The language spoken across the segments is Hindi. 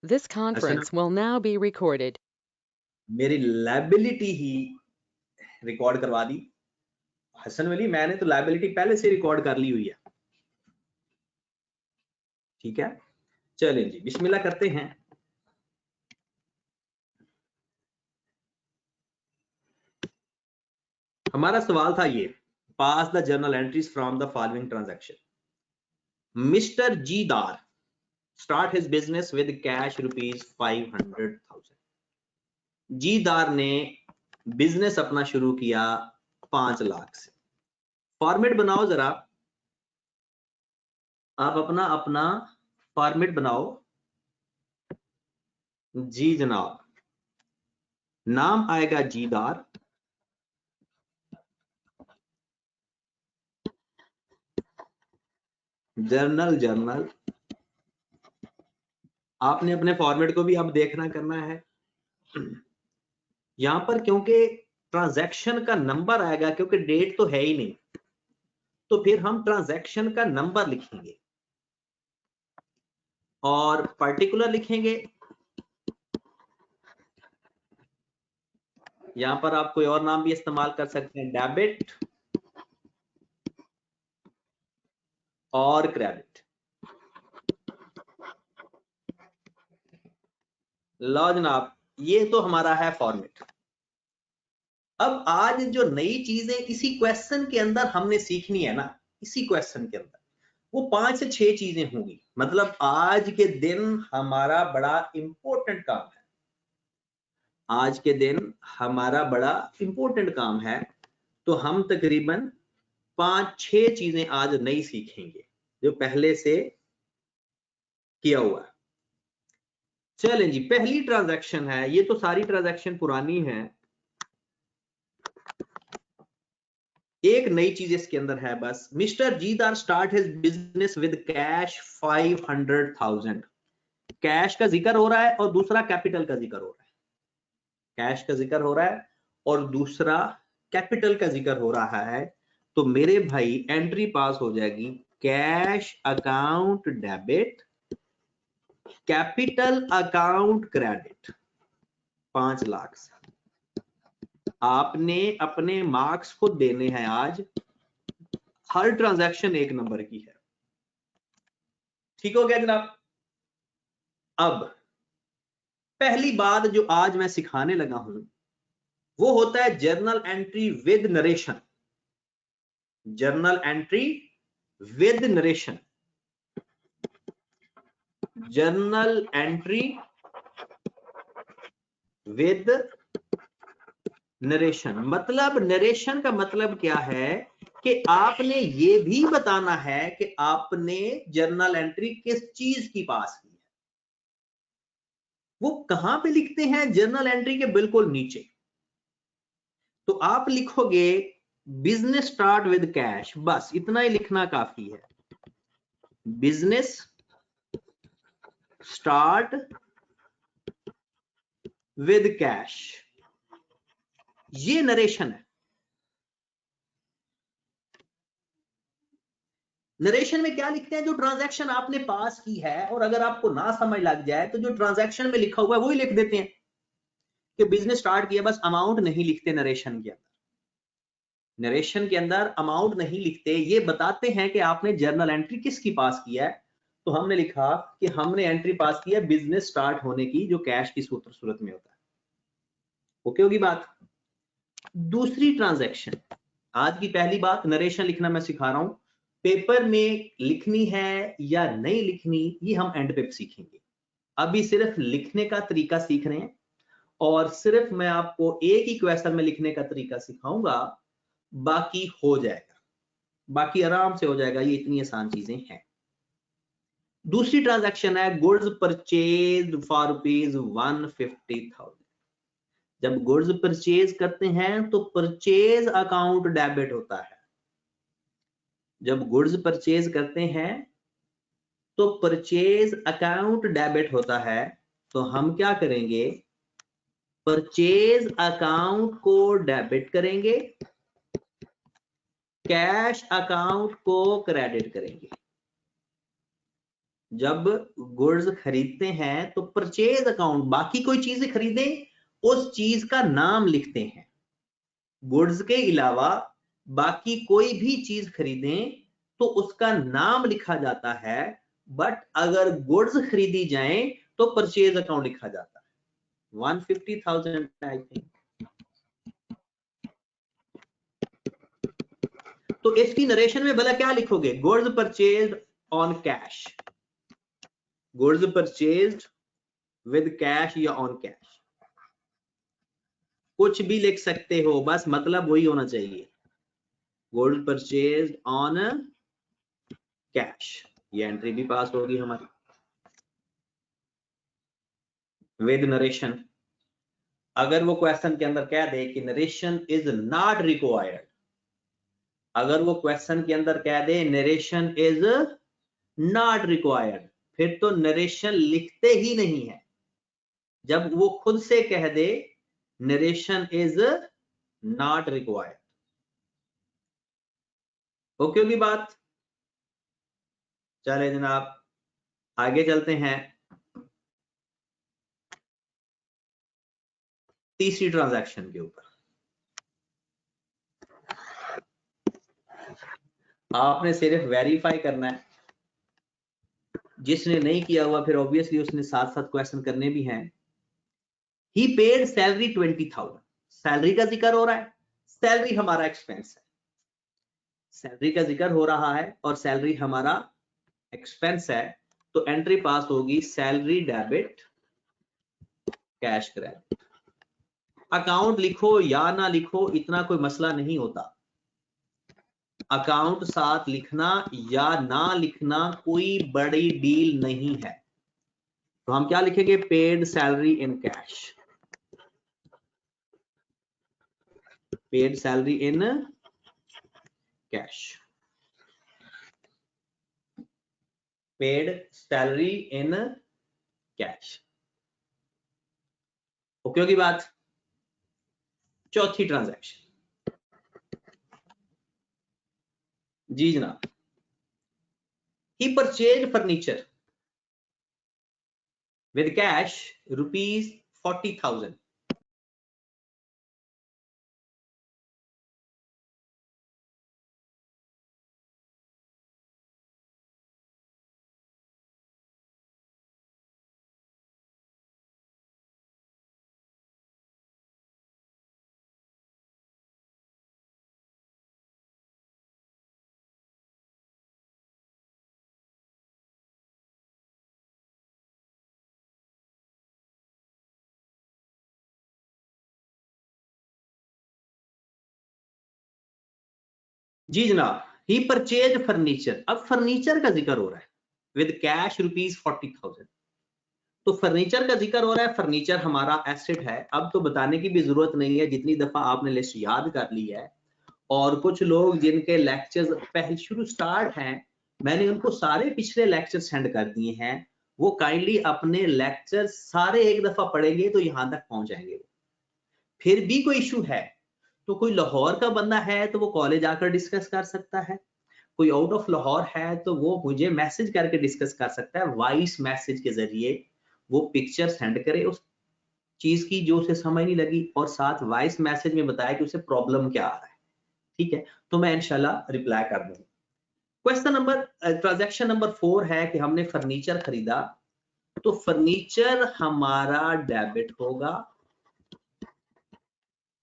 This conference will now be recorded. मेरी लायबिलिटी ही रिकॉर्ड करवा दी। हसन वली, मैंने तो लायबिलिटी पहले से रिकॉर्ड कर ली हुई है। ठीक है, चलें जी, बिस्मिल्लाह करते हैं। हमारा सवाल था ये, pass the journal entries from the following transaction. Mister जी दार start his business with cash ₹500,000। जी दार ने बिजनेस अपना शुरू किया 5 लाख से। फॉर्मेट बनाओ जरा, आप अपना फॉर्मेट बनाओ। जी जनाब, नाम आएगा जीदार, जर्नल। आपने अपने फॉर्मेट को भी अब देखना करना है। यहां पर क्योंकि ट्रांजैक्शन का नंबर आएगा, क्योंकि डेट तो है ही नहीं, तो फिर हम ट्रांजैक्शन का नंबर लिखेंगे और पर्टिकुलर लिखेंगे। यहां पर आप कोई और नाम भी इस्तेमाल कर सकते हैं, डेबिट और क्रेडिट। लो जनाब, ये तो हमारा है फॉर्मेट। अब आज जो नई चीजें इसी क्वेश्चन के अंदर हमने सीखनी है ना, इसी क्वेश्चन के अंदर वो 5 से 6 चीजें होंगी। मतलब आज के दिन हमारा बड़ा इंपॉर्टेंट काम है। आज के दिन हमारा बड़ा इंपॉर्टेंट काम है, तो हम तकरीबन 5-6 चीजें आज नई सीखेंगे जो पहले से किया हुआ है। चलें जी, पहली ट्रांजैक्शन है, ये तो सारी ट्रांजैक्शन पुरानी है, एक नई चीज इसके अंदर है बस। मिस्टर जीदार start his business with cash 500,000। Cash का जिक्र हो रहा है और दूसरा कैपिटल का जिक्र हो रहा है। कैश का जिक्र हो रहा है और दूसरा कैपिटल का जिक्र हो रहा है। तो मेरे भाई एंट्री पास हो जाएगी, cash account debit, capital account credit, 5 lakh से। आपने अपने मार्क्स को देने हैं आज, हर ट्रांजैक्शन 1 नंबर की है। ठीक हो गया जनाब। अब पहली बात जो आज मैं सिखाने लगा हूं वो होता है journal entry with narration. Journal entry with narration. Journal entry with narration. मतलब नरेशन का मतलब क्या है कि आपने ये भी बताना है कि आपने जर्नल एंट्री किस चीज की पास की है। वो कहां पे लिखते हैं? जर्नल एंट्री के बिल्कुल नीचे। तो आप लिखोगे बिजनेस स्टार्ट विद कैश, बस इतना ही लिखना काफी है। बिजनेस स्टार्ट विद कैश, ये नरेशन है। नरेशन में क्या लिखते हैं? जो ट्रांजैक्शन आपने पास की है, और अगर आपको ना समझ लग जाए तो जो ट्रांजैक्शन में लिखा हुआ है वही लिख देते हैं कि बिजनेस स्टार्ट किया, बस अमाउंट नहीं लिखते नरेशन के अंदर। नरेशन के अंदर अमाउंट नहीं लिखते, ये बताते हैं कि आपने जर्नल एंट्री किसकी पास किया है। तो हमने लिखा कि हमने एंट्री पास की है बिजनेस स्टार्ट होने की, जो कैश की सूरत में होता है। ओके होगी बात। दूसरी ट्रांजैक्शन, आज की पहली बात नरेशन लिखना मैं सिखा रहा हूं। पेपर में लिखनी है या नहीं लिखनी ये हम एंड पे सीखेंगे। अभी सिर्फ लिखने का तरीका सीख रहे हैं और सिर्फ मैं आपको एक ही क्वेश्चन में लिखने का तरीका सिखाऊंगा, बाकी हो जाएगा, बाकी आराम से हो जाएगा। ये इतनी आसान चीजें हैं। दूसरी ट्रांजैक्शन है गुड्स परचेज फॉर ₹150,000। जब गुड्स परचेज करते हैं तो परचेज अकाउंट डेबिट होता है। जब गुड्स परचेज करते हैं तो परचेज अकाउंट डेबिट होता है। तो हम क्या करेंगे? परचेज अकाउंट को डेबिट करेंगे, कैश अकाउंट को क्रेडिट करेंगे। जब गुड्स खरीदते हैं तो परचेज अकाउंट, बाकी कोई चीज खरीदें उस चीज का नाम लिखते हैं। गुड्स के अलावा बाकी कोई भी चीज खरीदें तो उसका नाम लिखा जाता है, बट अगर गुड्स खरीदी जाए तो परचेज अकाउंट लिखा जाता है। 150,000 आई थिंक। तो इसकी नरेशन में भला क्या लिखोगे? Goods purchased on cash, goods purchased with cash या ऑन कैश, कुछ भी लिख सकते हो, बस मतलब वही होना चाहिए। गुड्स परचेज्ड ऑन कैश, ये एंट्री भी पास होगी हमारी विद नरेशन। अगर वो क्वेश्चन के अंदर कह दे कि नरेशन इज नॉट रिक्वायर्ड, अगर वो क्वेश्चन के अंदर कह दे नरेशन इज नॉट रिक्वायर्ड, फिर तो नरेशन लिखते ही नहीं है। जब वो खुद से कह दे narration is not required. Okay होगी बात? चले जनाब आगे चलते हैं। तीसरी ट्रांजैक्शन के ऊपर आपने सिर्फ वेरीफाई करना है। जिसने नहीं किया हुआ फिर ऑब्वियसली उसने साथ साथ क्वेश्चन करने भी हैं। ही पेड सैलरी 20,000, सैलरी का जिक्र हो रहा है, सैलरी हमारा एक्सपेंस है, सैलरी का जिक्र हो रहा है और सैलरी हमारा एक्सपेंस है, तो एंट्री पास होगी salary debit cash credit. Account लिखो या ना लिखो इतना कोई मसला नहीं होता, अकाउंट साथ लिखना या ना लिखना कोई बड़ी डील नहीं है। तो हम क्या लिखेंगे? Paid salary in cash, paid salary in cash, paid salary in cash. Okay होगी बात? चौथी ट्रांजैक्शन जी जनाब, ही परचेज फर्नीचर विद कैश ₹40,000। जी जनाब, ही परचेज फर्नीचर, अब फर्नीचर का जिक्र हो रहा है विद कैश ₹40,000। तो फर्नीचर का जिक्र हो रहा है, फर्नीचर हमारा एसेट है। अब तो बताने की भी जरूरत नहीं है, जितनी दफा आपने लिस्ट याद कर ली है। और कुछ लोग जिनके लेक्चर्स पहले शुरू स्टार्ट हैं, मैंने उनको सारे पिछले लेक्चर सेंड कर दिए हैं, वो काइंडली अपने लेक्चर सारे एक दफा पढ़ेंगे तो यहां तक पहुंच जाएंगे। फिर भी कोई इशू है तो कोई लाहौर का बंदा है तो वो कॉलेज आकर डिस्कस कर सकता है, कोई आउट ऑफ लाहौर है तो वो मुझे मैसेज करके डिस्कस कर सकता है, वॉइस मैसेज के जरिए वो पिक्चर सेंड करे उस चीज की जो उसे समझ नहीं लगी, और साथ वॉइस मैसेज में बताया कि उसे प्रॉब्लम क्या आ रहा है। ठीक है, तो मैं इंशाल्लाह रिप्लाई कर दूंगा। क्वेश्चन नंबर ट्रांजैक्शन नंबर 4 है कि हमने फर्नीचर खरीदा, तो फर्नीचर हमारा डेबिट होगा,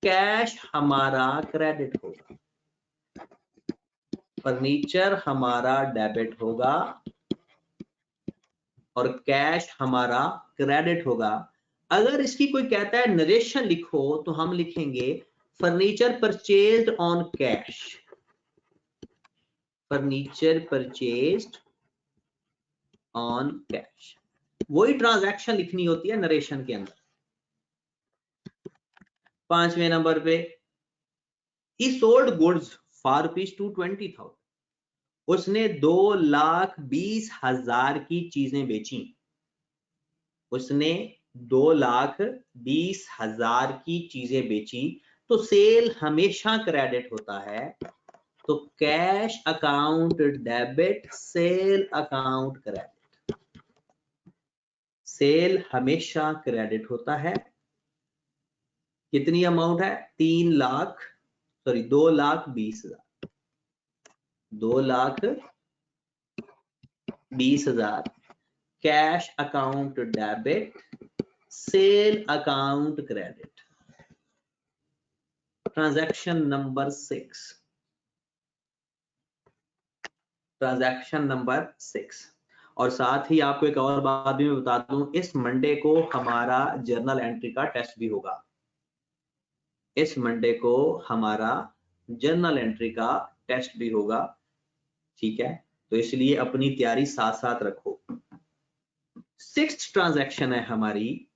कैश हमारा क्रेडिट होगा। फर्नीचर हमारा डेबिट होगा और कैश हमारा क्रेडिट होगा। अगर इसकी कोई कहता है नरेशन लिखो तो हम लिखेंगे furniture purchased on cash, furniture purchased on cash. वही ट्रांजैक्शन लिखनी होती है नरेशन के अंदर। 5वें नंबर पे he sold goods for ₹220,000, उसने 2,20,000 की चीजें बेची, उसने 2,20,000 की चीजें बेची। तो सेल हमेशा क्रेडिट होता है, तो cash account debit, sale account credit. Sale हमेशा क्रेडिट होता है। कितनी अमाउंट है? 2,20,000 2,20,000 cash account debit, sale account credit. Transaction number 6। और साथ ही आपको एक और बात भी मैं बता दूं, इस मंडे को हमारा जर्नल एंट्री का टेस्ट भी होगा। इस मंडे को हमारा जर्नल एंट्री का टेस्ट भी होगा, ठीक है? तो इसलिए अपनी तैयारी साथ साथ रखो। 6th ट्रांजैक्शन है हमारी,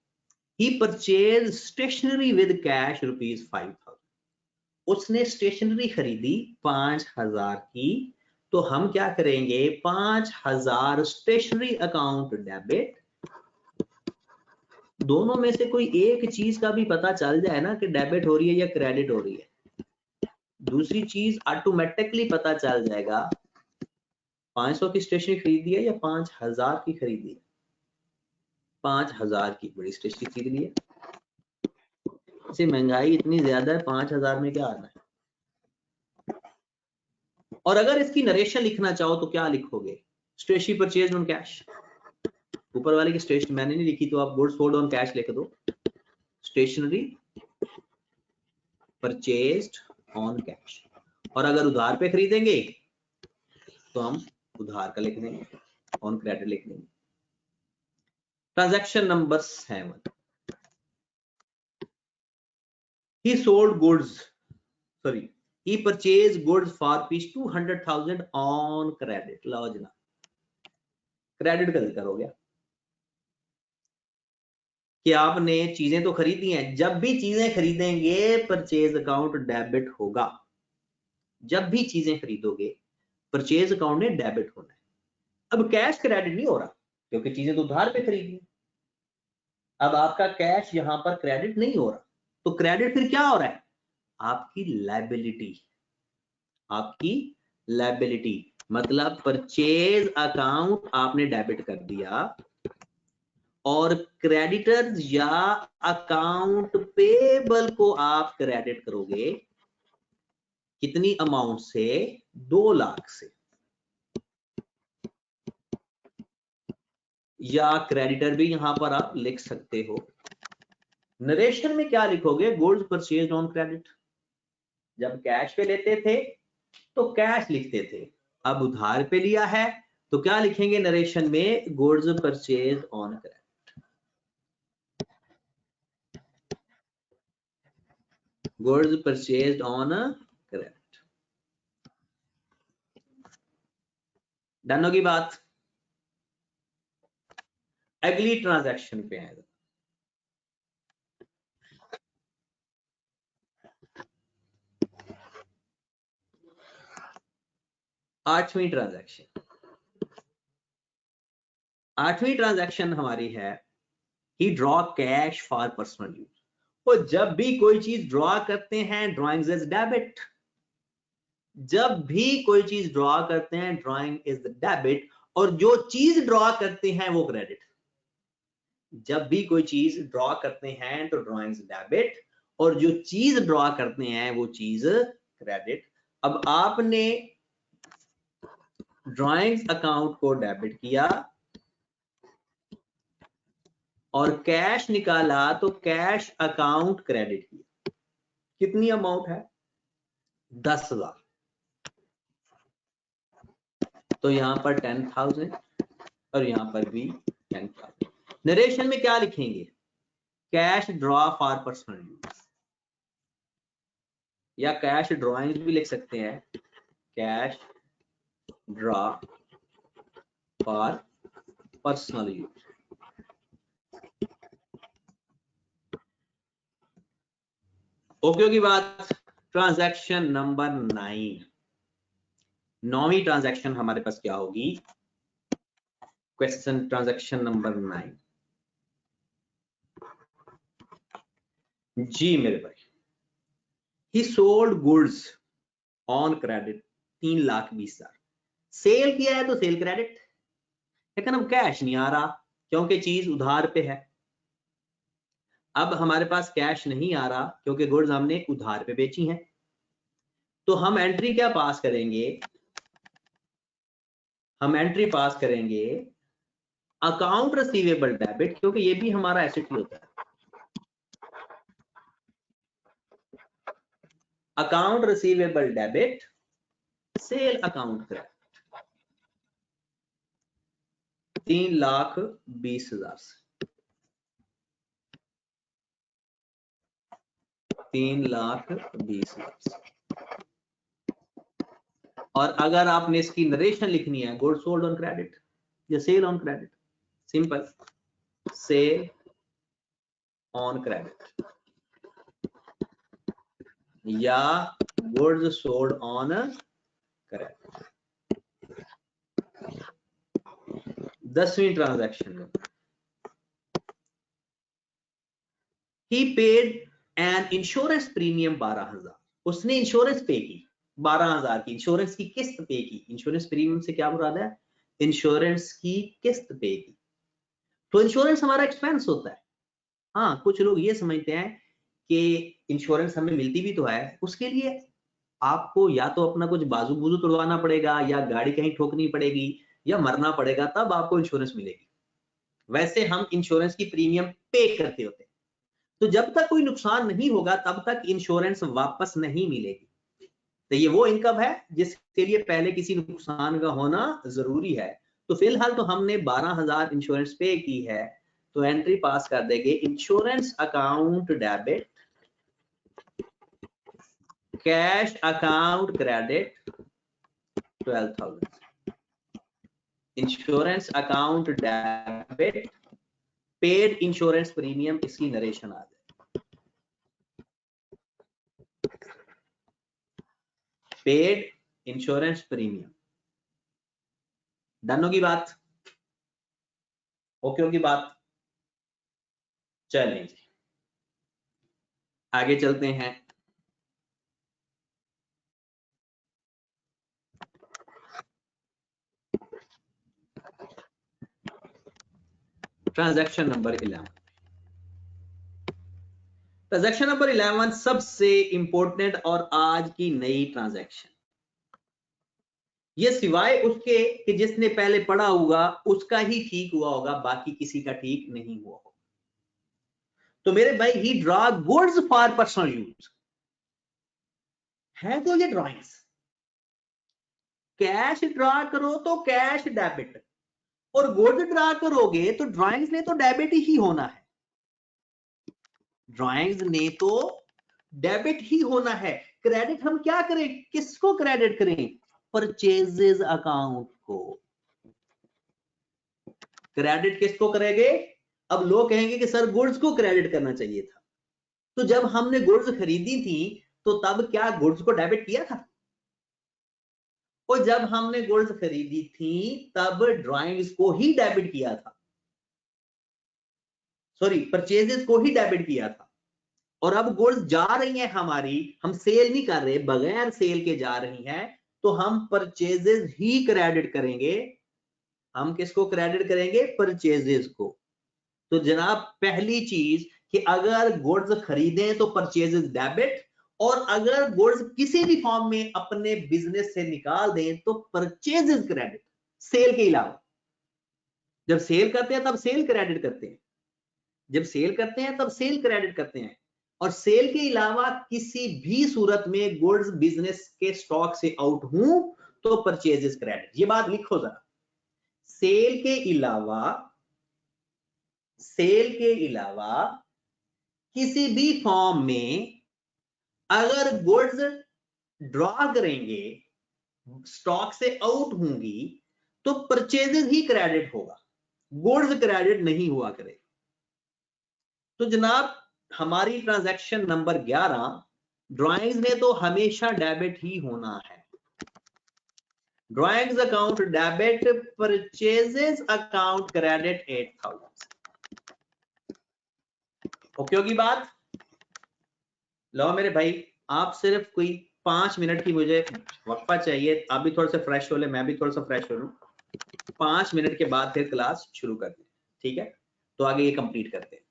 ही परचेज स्टेशनरी विद कैश ₹5,000। उसने स्टेशनरी खरीदी 5,000 की, तो हम क्या करेंगे? 5,000 स्टेशनरी अकाउंट डेबिट। दोनों में से कोई एक चीज का भी पता चल जाए ना कि डेबिट हो रही है या क्रेडिट हो रही है, दूसरी चीज ऑटोमेटिकली पता चल जाएगा। 500 की स्टेशनरी खरीदी है या 5,000 की खरीदी है? 5,000 की, बड़ी स्टेशनरी खरीद ली है। इसे महंगाई इतनी ज्यादा है, 5,000 में क्या आना है? और अगर इसकी नरेशन लिखना चाहो तो क्या लिखोगे? Stationery purchase on cash. ऊपर वाले की स्टेशनरी मैंने नहीं लिखी, तो आप गुड्स सोल्ड ऑन कैश लिख दो। Stationery purchased on cash. और अगर उधार पे खरीदेंगे तो हम उधार का लिख देंगे, ऑन क्रेडिट लिख देंगे। Transaction number 7, he sold goods, he purchased goods for ₹200,000 on credit। लो जना, क्रेडिट का जिक्र हो गया कि आपने चीजें तो खरीदी हैं। जब भी चीजें खरीदेंगे परचेज अकाउंट डेबिट होगा। जब भी चीजें खरीदोगे परचेज अकाउंट में डेबिट होना है। अब कैश क्रेडिट नहीं हो रहा क्योंकि चीजें तो उधार पे खरीदी। अब आपका कैश यहां पर क्रेडिट नहीं हो रहा, तो क्रेडिट फिर क्या हो रहा है? आपकी लायबिलिटी, मतलब परचेज अकाउंट आपने डेबिट कर दिया और क्रेडिटर्स या अकाउंट पेबल को आप क्रेडिट करोगे। कितनी अमाउंट से? 2 लाख से। या क्रेडिटर भी यहां पर आप लिख सकते हो। नरेशन में क्या लिखोगे? Goods purchased on credit. जब कैश पे लेते थे तो कैश लिखते थे, अब उधार पे लिया है तो क्या लिखेंगे नरेशन में? Goods purchased on credit. Goods purchased on credit. Done होगी बात? अगली ट्रांजैक्शन पे आएगा। आठवीं ट्रांजैक्शन हमारी है, he draw cash for personal use. तो जब भी कोई चीज ड्रॉ करते हैं, ड्रॉइंग इज डेबिट। जब भी कोई चीज ड्रॉ करते हैं, ड्रॉइंग इज डेबिट, और जो चीज ड्रॉ करते हैं वो क्रेडिट। जब भी कोई चीज ड्रॉ करते हैं तो ड्रॉइंग डेबिट, और जो चीज ड्रॉ करते हैं वो चीज क्रेडिट। अब आपने ड्रॉइंग्स अकाउंट को डेबिट किया और कैश निकाला तो कैश अकाउंट क्रेडिट किया। कितनी अमाउंट है? 10,000। तो यहां पर 10,000 और यहां पर भी 10,000। नरेशन में क्या लिखेंगे? Cash draw for personal use, या कैश ड्रॉइंग भी लिख सकते हैं। Cash draw for personal use. Okay की बात। ट्रांजैक्शन नंबर 9, 9वीं ट्रांजैक्शन हमारे पास क्या होगी? Question transaction number 9। जी मेरे भाई, he sold goods on credit 3,20,000। Sale किया है तो सेल क्रेडिट, लेकिन अब कैश नहीं आ रहा। क्योंकि चीज उधार पे है। अब हमारे पास कैश नहीं आ रहा क्योंकि गुड्स हमने उधार पे बेची हैं, तो हम एंट्री क्या पास करेंगे, हम एंट्री पास करेंगे अकाउंट रिसीवेबल डेबिट, क्योंकि ये भी हमारा एसेट ही होता है। Account receivable debit sale account credit 3,20,000 से 3,20,000 से। और अगर आपने इसकी नरेशन लिखनी है, गुड सोल्ड ऑन क्रेडिट या sale on credit, simple sale on credit या गुड्स सोल्ड ऑन क्रेडिट। 10वीं ट्रांजैक्शन में he paid an insurance premium 12,000, उसने इंश्योरेंस पे की 12,000 की इंश्योरेंस की किस्त पे की। इंश्योरेंस प्रीमियम से क्या मुराद है, इंश्योरेंस की किस्त पे की। तो इंश्योरेंस हमारा एक्सपेंस होता है। हाँ, कुछ लोग ये समझते हैं कि इंश्योरेंस हमें मिलती भी तो है, उसके लिए आपको या तो अपना कुछ बाजू बूजू तोड़वाना पड़ेगा, या गाड़ी कहीं ठोकनी पड़ेगी, या मरना पड़ेगा, तब आपको इंश्योरेंस मिलेगी। वैसे हम इंश्योरेंस की प्रीमियम पे करते होते हैं। तो जब तक कोई नुकसान नहीं होगा तब तक इंश्योरेंस वापस नहीं मिलेगी। तो ये वो इनकम है जिसके लिए पहले किसी नुकसान का होना जरूरी है। तो फिलहाल तो हमने 12,000 इंश्योरेंस पे की है, तो एंट्री पास कर देंगे insurance account debit cash account credit 12,000, insurance account debit paid insurance premium, इसकी नरेशन आ जाए पेड इंश्योरेंस प्रीमियम। डन होगी बात, ओके होगी बात। चलें जी आगे चलते हैं। ट्रांजैक्शन नंबर 11, ट्रांजैक्शन नंबर 11 सबसे इंपॉर्टेंट और आज की नई ट्रांजैक्शन। ये सिवाय उसके कि जिसने पहले पढ़ा होगा उसका ही ठीक हुआ होगा, बाकी किसी का ठीक नहीं हुआ होगा। तो मेरे भाई, he draw goods for personal use है, तो ये ड्राइंग्स कैश ड्रा करो तो कैश डेबिट, और गुड्स ड्रा करोगे तो ड्राइंग्स ने तो डेबिट ही होना है, ड्राइंग्स ने तो डेबिट ही होना है। क्रेडिट हम क्या करें, किसको क्रेडिट करें, परचेजेस अकाउंट को। क्रेडिट किसको करेंगे, अब लोग कहेंगे कि सर गुड्स को क्रेडिट करना चाहिए था, तो जब हमने गुड्स खरीदी थी तो तब क्या गुड्स को डेबिट किया था, और जब हमने गुड्स खरीदी थी तब ड्राइंग्स को ही डेबिट किया था, सॉरी परचेजेस को ही डेबिट किया था। और अब गुड्स जा रही हैं हमारी, हम सेल नहीं कर रहे, बगैर सेल के जा रही हैं, तो हम परचेजेस ही क्रेडिट करेंगे। हम किसको क्रेडिट करेंगे, परचेजेस को। तो जनाब पहली चीज कि अगर गुड्स खरीदें तो परचेजेस डेबिट, और अगर गुड्स किसी भी फॉर्म में अपने बिजनेस से निकाल दें तो परचेजेस क्रेडिट, सेल के अलावा। जब सेल करते हैं तब सेल क्रेडिट करते हैं, जब सेल करते हैं तब सेल क्रेडिट करते हैं, और सेल के अलावा किसी भी सूरत में गुड्स बिजनेस के स्टॉक से आउट हूं तो परचेजेस क्रेडिट। ये बात लिखो जरा, सेल के अलावा किसी भी फॉर्म में अगर गुड्स ड्रॉ करेंगे, स्टॉक से आउट होंगी, तो परचेजेस ही क्रेडिट होगा, गुड्स क्रेडिट नहीं हुआ करे। तो जनाब हमारी ट्रांजैक्शन नंबर 11, ड्राइंग्स ने तो हमेशा डेबिट ही होना है, drawings account debit purchases account credit 8,000। Okay होगी बात। लो मेरे भाई, आप सिर्फ कोई 5 मिनट की मुझे वक्फा चाहिए, आप भी थोड़ा सा फ्रेश हो ले, मैं भी थोड़ा सा फ्रेश हो लूं, 5 मिनट के बाद फिर क्लास शुरू करते हैं, ठीक है, तो आगे ये कंप्लीट करते हैं।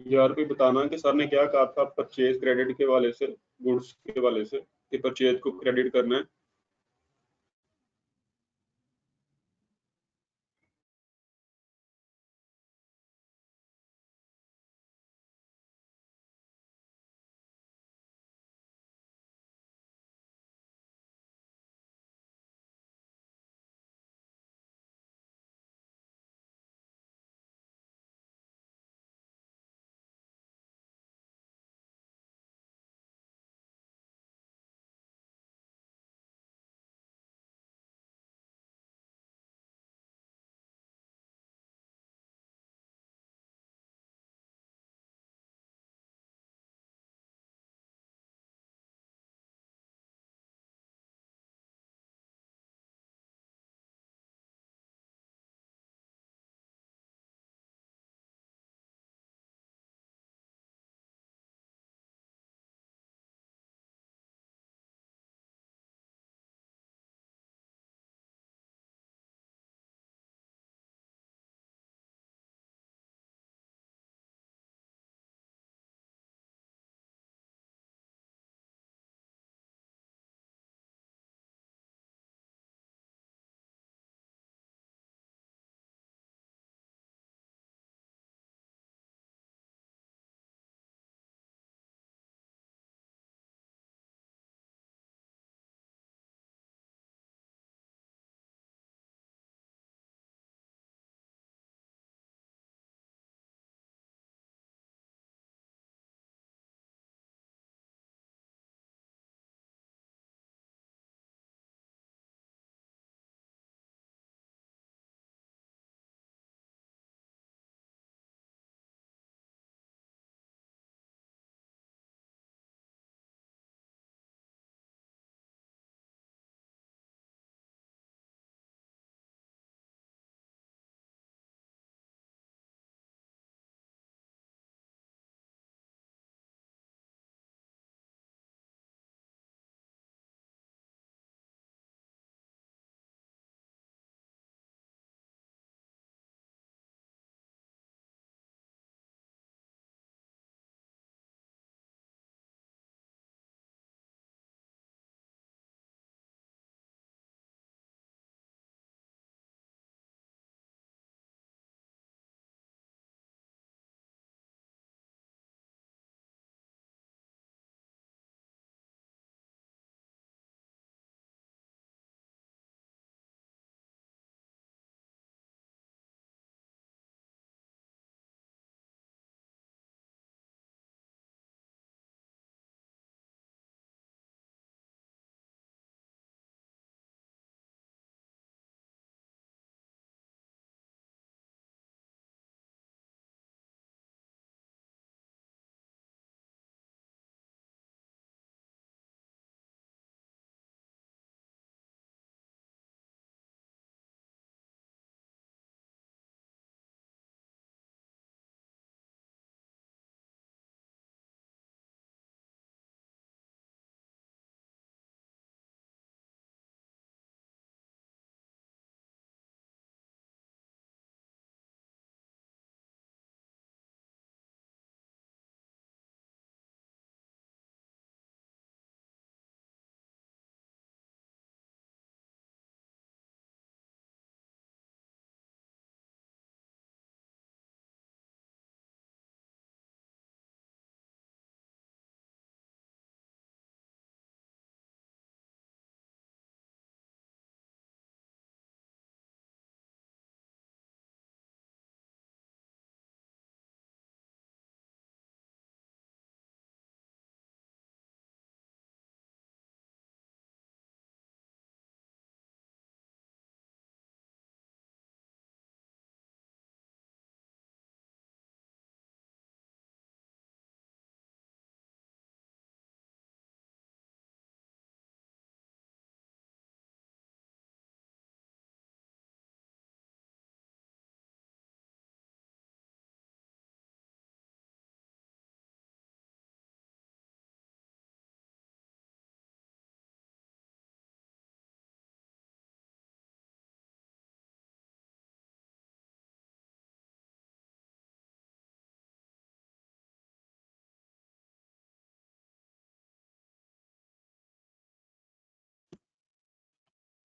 यार कोई बताना कि सर ने क्या कहा था परचेज क्रेडिट के वाले से, गुड्स के वाले से, कि परचेज को क्रेडिट करना है।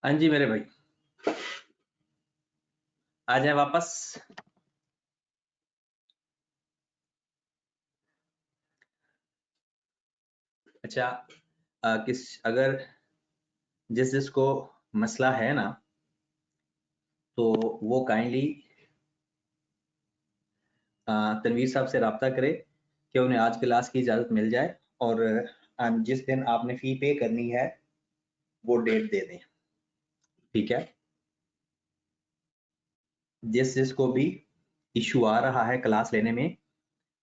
हाँ जी मेरे भाई, आ जाए वापस। अच्छा, अगर जिसको मसला है ना, तो वो काइंडली तनवीर साहब से रब्ता करे कि उन्हें आज क्लास की इजाज़त मिल जाए, और जिस दिन आपने फ़ी पे करनी है वो डेट दे दें, ठीक है। जिसको भी इशू आ रहा है क्लास लेने में,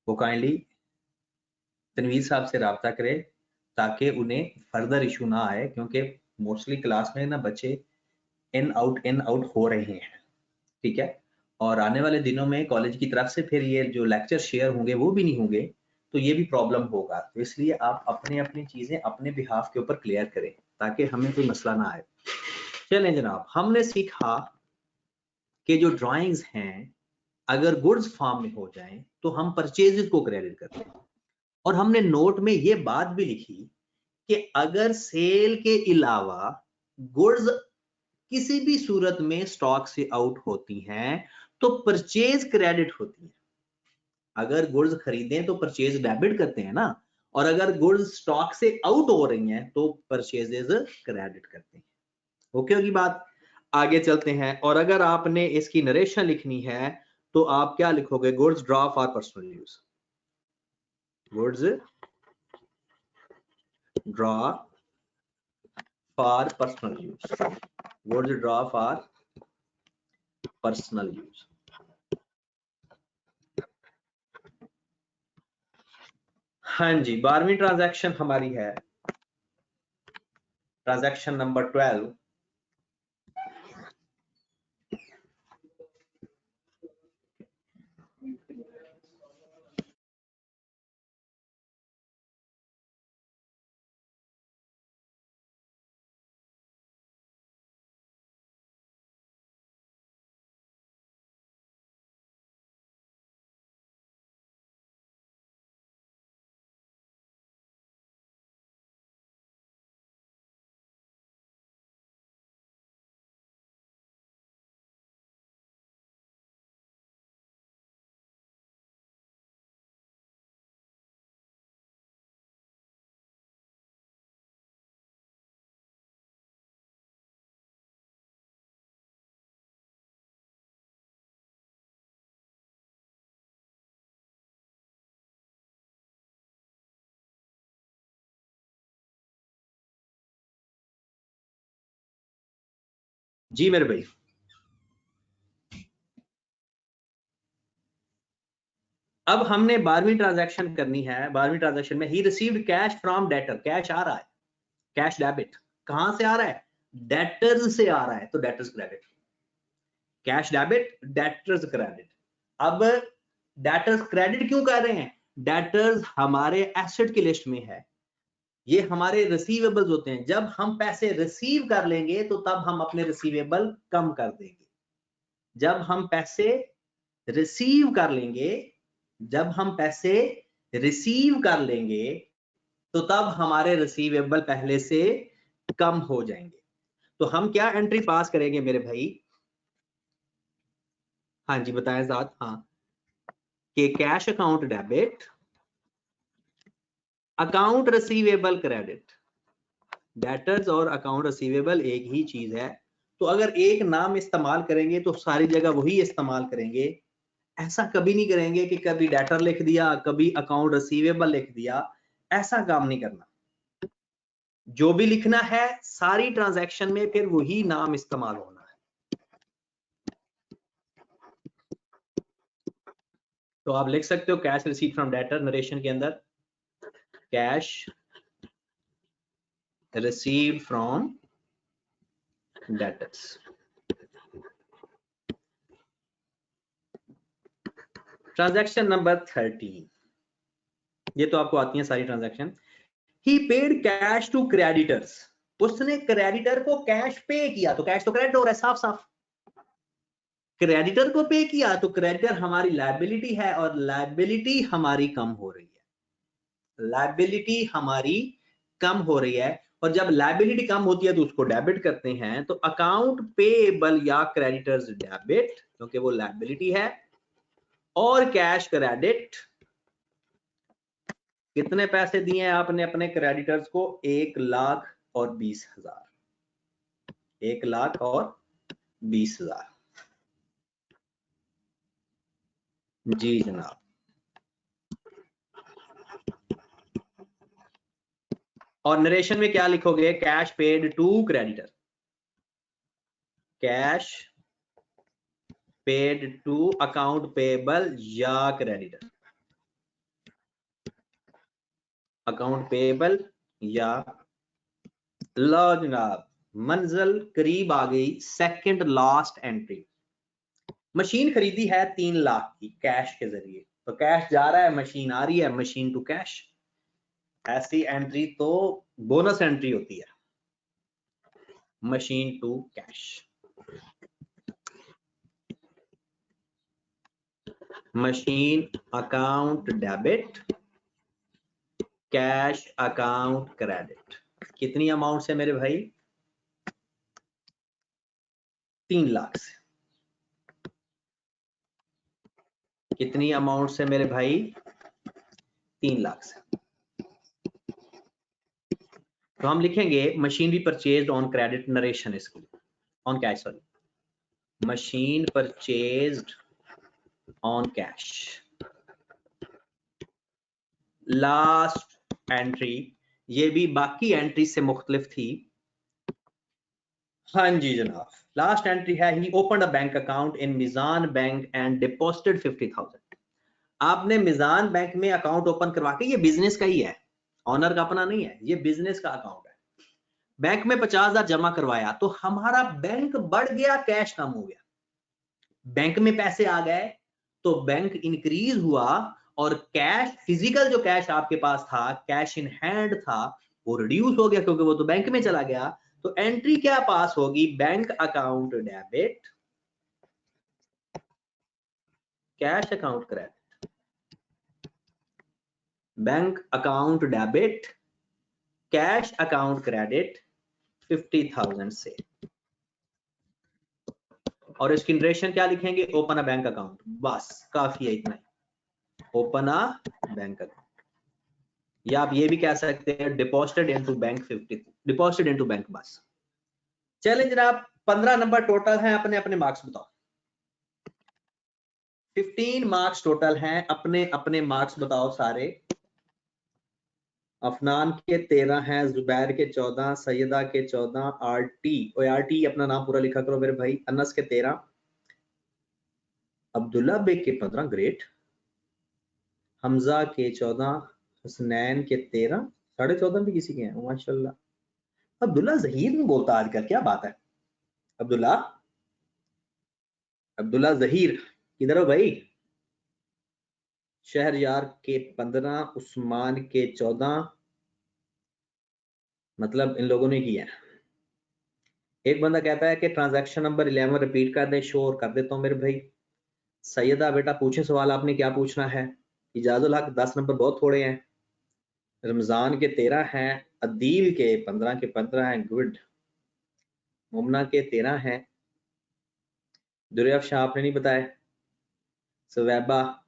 वो काइंडली तनवीर साहब से रब्ता करे ताकि उन्हें फर्दर इशू ना आए, क्योंकि मोस्टली क्लास में ना बच्चे इन आउट हो रहे हैं, ठीक है। और आने वाले दिनों में कॉलेज की तरफ से फिर ये जो लेक्चर शेयर होंगे वो भी नहीं होंगे, तो ये भी प्रॉब्लम होगा। तो इसलिए आप अपनी चीजें अपने बिहाफ के ऊपर क्लियर करें ताकि हमें कोई मसला ना आए। चलें जनाब, हमने सीखा कि जो ड्राइंग्स हैं अगर गुड्स फॉर्म में हो जाएं तो हम परचेजेस को क्रेडिट करते हैं, और हमने नोट में ये बात भी लिखी कि अगर सेल के अलावा गुड्स किसी भी सूरत में स्टॉक से आउट होती हैं तो परचेज क्रेडिट होती है। अगर गुड्स खरीदें तो परचेज डेबिट करते हैं ना, और अगर गुड्स स्टॉक से आउट हो रही हैं तो परचेजेस क्रेडिट करते हैं। ओके होगी बात। आगे चलते हैं, और अगर आपने इसकी नरेशन लिखनी है तो आप क्या लिखोगे? Goods draw for personal use, goods draw for personal use, goods draw for personal use. हाँ जी, 12वीं ट्रांजैक्शन हमारी है ट्रांजैक्शन नंबर 12। जी मेरे भाई, अब हमने 12वीं ट्रांजैक्शन करनी है। 12वीं ट्रांजैक्शन में he received cash from debtor, cash आ रहा है, कैश डेबिट। कहां से आ रहा है? डेटर्स से आ रहा है, तो debtors credit. Cash debit, debtors credit. अब डेटर्स क्रेडिट क्यों कर रहे हैं? डेटर्स हमारे एसेट की लिस्ट में है, ये हमारे रिसीवेबल्स होते हैं। जब हम पैसे रिसीव कर लेंगे तो तब हम अपने रिसीवेबल कम कर देंगे। जब हम पैसे रिसीव कर लेंगे, जब हम पैसे रिसीव कर लेंगे तो तब हमारे रिसीवेबल पहले से कम हो जाएंगे। तो हम क्या एंट्री पास करेंगे मेरे भाई? हाँ जी बताएं साथ। हाँ, कि cash account debit, account receivable credit. Debtors और अकाउंट रिसीवेबल एक ही चीज है, तो अगर एक नाम इस्तेमाल करेंगे तो सारी जगह वही इस्तेमाल करेंगे। ऐसा कभी नहीं करेंगे कि कभी डेटर लिख दिया, कभी अकाउंट रिसीवेबल लिख दिया, ऐसा काम नहीं करना। जो भी लिखना है सारी ट्रांजैक्शन में फिर वही नाम इस्तेमाल होना है। तो आप लिख सकते हो cash receive from debtor narration के अंदर, cash receive from debtors. Transaction number 13, ये तो आपको आती है सारी transaction. He paid cash to creditors, उसने क्रेडिटर को कैश पे किया, तो कैश तो क्रेडिट हो रहा है साफ साफ। क्रेडिटर को पे किया तो क्रेडिटर हमारी लायबिलिटी है, और लायबिलिटी हमारी कम हो रही है, लायबिलिटी हमारी कम हो रही है। और जब लायबिलिटी कम होती है तो उसको डेबिट करते हैं। तो अकाउंट पेएबल या क्रेडिटर्स डेबिट क्योंकि वो लायबिलिटी है, और कैश क्रेडिट, कितने पैसे दिए हैं आपने अपने क्रेडिटर्स को? 1,20,000, 1,20,000। जी जनाब। और नरेशन में क्या लिखोगे? Cash paid to creditor, cash paid to account payable या क्रेडिटर, अकाउंट पेएबल या। लो जनाब, मंजिल करीब आ गई। सेकंड लास्ट एंट्री, मशीन खरीदी है 3 लाख की कैश के जरिए, तो कैश जा रहा है, मशीन आ रही है, मशीन टू कैश। ऐसी एंट्री तो बोनस एंट्री होती है, machine to cash. Machine account debit, cash account credit. कितनी अमाउंट से मेरे भाई? 3 लाख से। कितनी अमाउंट से मेरे भाई? 3 लाख से। तो हम लिखेंगे machinery purchased on credit narration, इसके लिए on cash, sorry, machine purchased on cash. Last entry, ये भी बाकी एंट्री से मुख्तलिफ थी। हाँ जी जनाब, लास्ट एंट्री है he open a bank account in Meezan bank and deposited 50,000। आपने मिजान बैंक में अकाउंट ओपन करवा के, ये बिजनेस का ही है, ऑनर का अपना नहीं है, ये बिजनेस का अकाउंट है। बैंक में 50,000 जमा करवाया तो हमारा बैंक बढ़ गया, कैश कम हो गया। बैंक में पैसे आ गए तो बैंक इंक्रीज हुआ, और कैश, फिजिकल जो कैश आपके पास था, कैश इन हैंड था, वो रिड्यूस हो गया क्योंकि वो तो बैंक में चला गया। तो एंट्री क्या पास होगी? Bank account debit, cash account credit. Bank account debit, cash account credit 50,000 से। और इसकी नरेशन क्या लिखेंगे? Open a bank account. बस काफी है इतना ही, ओपन अ बैंक अकाउंट। या आप ये भी कह सकते हैं deposited into bank 50, deposited into bank. बस चलें जनाब, 15 नंबर टोटल हैं, अपने अपने मार्क्स बताओ। 15 मार्क्स टोटल हैं, अपने अपने मार्क्स बताओ सारे। अफनान के 13 हैं, जुबैर के 14, सैयदा के 14, आरटी अपना नाम पूरा लिखा करो मेरे भाई, अनस के 13, अब्दुल्ला बेग के 15, ग्रेट, हमजा के 14, हसनैन के 13, 14.5 भी किसी के हैं, माशाल्लाह। अब्दुल्ला जहीर नहीं बोलता आजकल, क्या बात है? अब्दुल्ला जहीर किधर हो भाई? शहरयार के 15, उस्मान के 14, मतलब इन लोगों ने किया। एक बंदा कहता है कि ट्रांजैक्शन नंबर 11 रिपीट कर दे, शो कर देता हूँ मेरे भाई। सैयदा बेटा पूछे सवाल, आपने क्या पूछना है? इजाजुल हक 10 नंबर बहुत थोड़े हैं। रमजान के 13 हैं, अदील के 15 हैं, गुड। मुमना के 13 हैं, दुरिया शाह आपने नहीं बताया, सवैबा,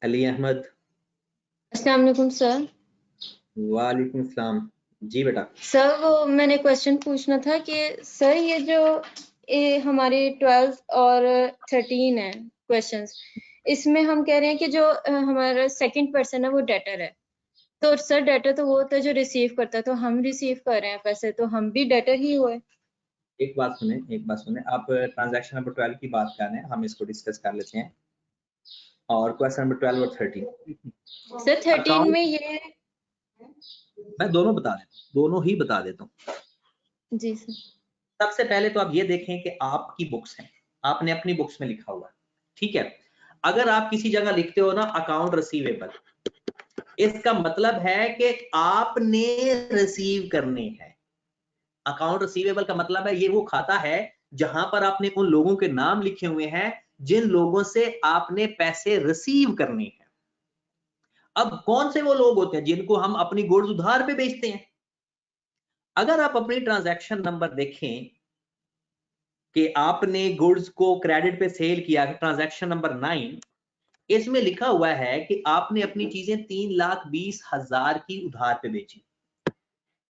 अली अहमद। अस्सलाम वालेकुम सर। वालेकुम सलाम। जी बेटा। सर वो मैंने क्वेश्चन पूछना था कि सर ये जो हमारे 12 और 13 है क्वेश्चंस, इसमें हम कह रहे हैं कि जो हमारा सेकंड पर्सन है वो डेटर है, तो सर डेटर तो वो होता है जो रिसीव करता है, तो हम रिसीव कर रहे हैं पैसे, तो हम भी डेटर ही हुए। एक बात सुने, आप ट्रांजैक्शन नंबर 12 की बात कर रहे हैं, हम इसको डिस्कस कर लेते हैं। और क्वेश्चन नंबर 12 और 13। सर 13 में ये मैं दोनों ही बता देता हूँ। जी सर। सबसे पहले तो आप ये देखें कि आपकी बुक्स हैं, आपने अपनी बुक्स में लिखा हुआ है, ठीक है। अगर आप किसी जगह लिखते हो ना अकाउंट रिसीवेबल, इसका मतलब है कि आपने रिसीव करने हैं। अकाउंट रिसीवेबल का मतलब है ये वो खाता है जहां पर आपने उन लोगों के नाम लिखे हुए हैं जिन लोगों से आपने पैसे रिसीव करने हैं। अब कौन से वो लोग होते हैं जिनको हम अपनी गुड्स उधार पे बेचते हैं? अगर आप अपनी ट्रांजैक्शन नंबर देखें कि आपने गुड्स को क्रेडिट पे सेल किया, ट्रांजैक्शन नंबर 9, इसमें लिखा हुआ है कि आपने अपनी चीजें 3,20,000 की उधार पे बेची।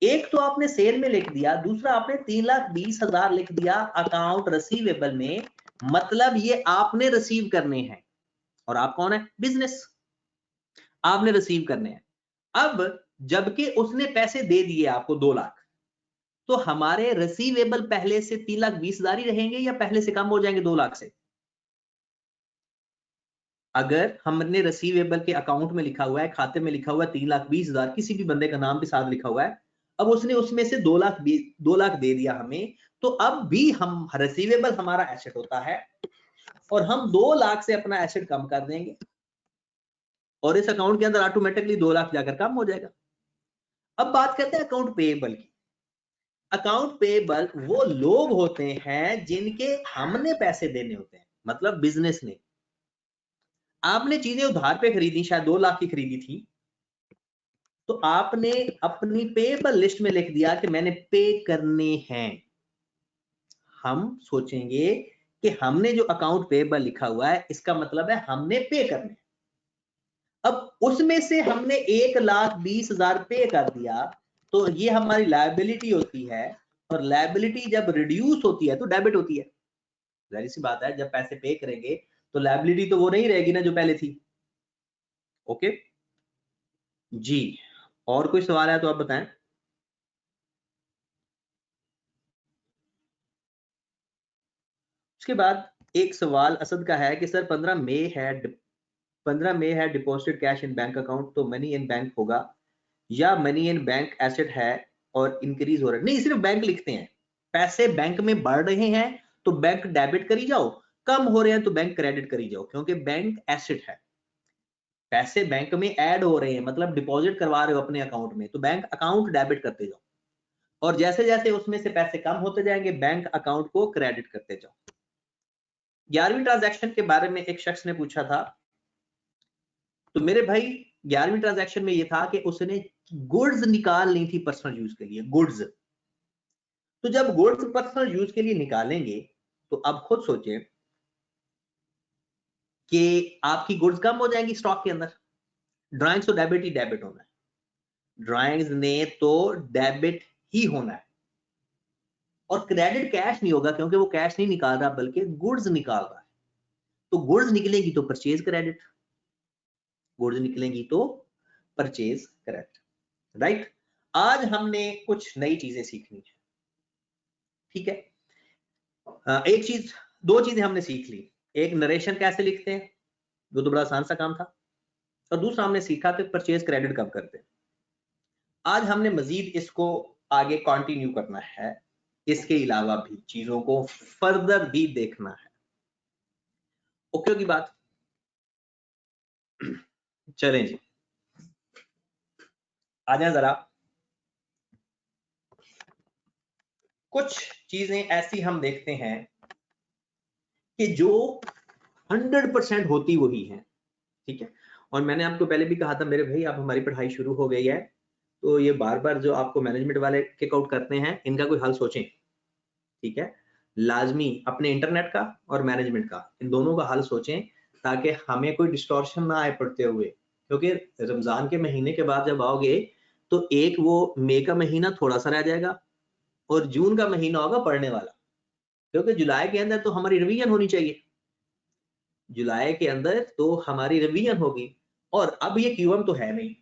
एक तो आपने सेल में लिख दिया, दूसरा आपने 3,20,000 लिख दिया अकाउंट रिसीवेबल में, मतलब ये आपने रिसीव करने हैं। और आप कौन है? बिजनेस, आपने रिसीव करने हैं। अब जबकि उसने पैसे दे दिए आपको 2 लाख, तो हमारे रिसीवेबल पहले से 3,20,000 ही रहेंगे या पहले से कम हो जाएंगे 2 लाख से? अगर हमने रिसीवेबल के अकाउंट में लिखा हुआ है, खाते में लिखा हुआ है 3,20,000, किसी भी बंदे का नाम के साथ लिखा हुआ है, अब उसने उसमें से 2 लाख दे दिया हमें, तो अब भी हम रिसीवेबल हमारा एसेट होता है और हम 2 लाख से अपना एसेट कम कर देंगे और इस अकाउंट के अंदर ऑटोमेटिकली 2 लाख जाकर कम हो जाएगा। अब बात करते हैं अकाउंट पेएबल की। अकाउंट पेएबल वो लोग होते हैं जिनके हमने पैसे देने होते हैं, मतलब बिजनेस ने। आपने चीजें उधार पे खरीदी, शायद 2 लाख की खरीदी थी, तो आपने अपनी पेएबल लिस्ट में लिख दिया कि मैंने पे करने हैं। हम सोचेंगे कि हमने जो अकाउंट पेएबल लिखा हुआ है इसका मतलब है हमने पे करने। अब उसमें से हमने 1,20,000 पे कर दिया, तो ये हमारी लायबिलिटी होती है, और लायबिलिटी जब रिड्यूस होती है तो डेबिट होती है। जाहिर सी बात है, जब पैसे पे करेंगे तो लायबिलिटी तो वो नहीं रहेगी ना जो पहले थी। ओके जी, और कोई सवाल है तो आप बताएं। उसके बाद एक सवाल असद का है कि सर 15 मई है deposited cash in bank account, तो मनी इन बैंक होगा या मनी इन बैंक एसेट है और इंक्रीज हो रहा है? नहीं, सिर्फ बैंक लिखते हैं। पैसे बैंक में बढ़ रहे हैं तो बैंक डेबिट करी जाओ, कम हो रहे हैं तो बैंक क्रेडिट करी जाओ, क्योंकि बैंक एसेट है। पैसे बैंक में ऐड हो रहे हैं, मतलब डिपॉजिट करवा रहे हो अपने अकाउंट में, तो बैंक अकाउंट डेबिट करते जाओ, और जैसे जैसे उसमें से पैसे कम होते जाएंगे बैंक अकाउंट को क्रेडिट करते जाओ। 11वीं ट्रांजैक्शन के बारे में एक शख्स ने पूछा था, तो मेरे भाई 11वीं ट्रांजैक्शन में ये था कि उसने गुड्स निकाल ली थी पर्सनल यूज के लिए, गुड्स। तो जब गुड्स पर्सनल यूज के लिए निकालेंगे तो अब खुद सोचें कि आपकी गुड्स कम हो जाएंगी स्टॉक के अंदर। ड्राइंग्स तो डेबिट ही डेबिट होना है, ड्राइंग्स ने तो डेबिट ही होना है, और क्रेडिट कैश नहीं होगा क्योंकि वो कैश नहीं निकाल रहा बल्कि गुड्स निकाल रहा है। तो गुड्स निकलेगी तो परचेज क्रेडिट, गुड्स निकलेंगी तो परचेज क्रेडिट, राइट। आज हमने कुछ नई चीजें सीखनी है, ठीक है। एक चीज, 2 चीजें हमने सीख ली। एक, नरेशन कैसे लिखते हैं, जो तो बड़ा आसान सा काम था, और दूसरा हमने सीखा कि परचेज क्रेडिट कब करते हैं। आज हमने मजीद इसको आगे कंटिन्यू करना है, इसके अलावा भी चीजों को फर्दर भी देखना है। ओके की बात। चलें जी, आ जाए जरा। कुछ चीजें ऐसी हम देखते हैं कि जो 100% होती वही है, ठीक है। और मैंने आपको पहले भी कहा था मेरे भाई, आप हमारी पढ़ाई शुरू हो गई है, तो ये बार बार जो आपको मैनेजमेंट वाले किक आउट करते हैं इनका कोई हल सोचें, ठीक है। लाजमी अपने इंटरनेट का और मैनेजमेंट का, इन दोनों का हल सोचें ताकि हमें कोई डिस्टॉर्शन ना आए पढ़ते हुए, क्योंकि रमजान के महीने के बाद जब आओगे तो एक वो मई का महीना थोड़ा सा रह जाएगा और जून का महीना होगा पढ़ने वाला, क्योंकि जुलाई के अंदर तो हमारी रिवीजन होनी चाहिए, जुलाई के अंदर तो हमारी रिवीजन होगी, और अब ये क्यूएम तो है नहीं।